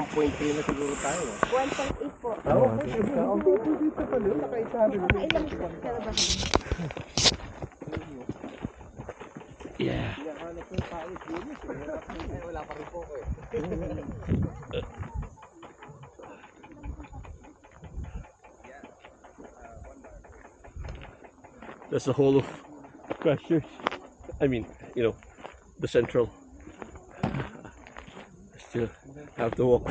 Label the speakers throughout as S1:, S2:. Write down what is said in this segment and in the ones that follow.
S1: 1.3 na siguro tayo.
S2: 1.8 po.
S1: Dito pala, nakaisabi mo.
S2: Nakailang pero ba?
S3: Yeah.
S1: Hinahanap yung pawis yun. Wala pa rin po ko eh.
S3: That's the whole of Christchurch. I mean, you know, the central. Still have to walk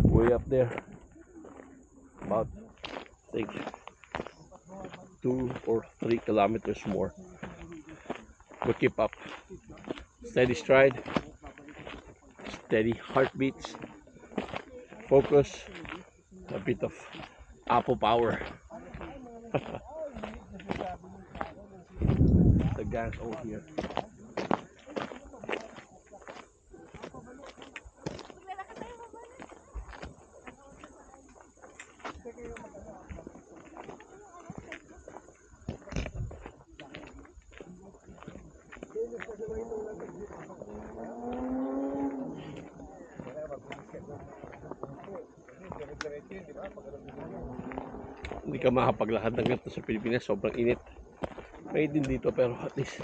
S3: way up there. About, I think, 2 or 3 kilometers more. We keep up. Steady stride, steady heartbeats, focus, a bit of apple power. The gas over here. Hindi ka makapaglakad ng ganito sa Pilipinas, sobrang init. May din dito pero at least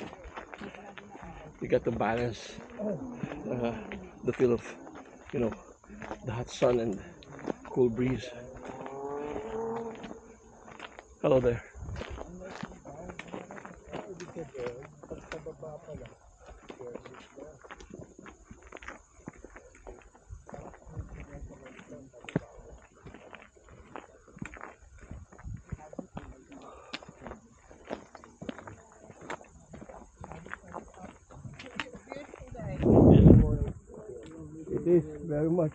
S3: you got to balance the feel of, you know, the hot sun and cool breeze. Hello there. It is very much.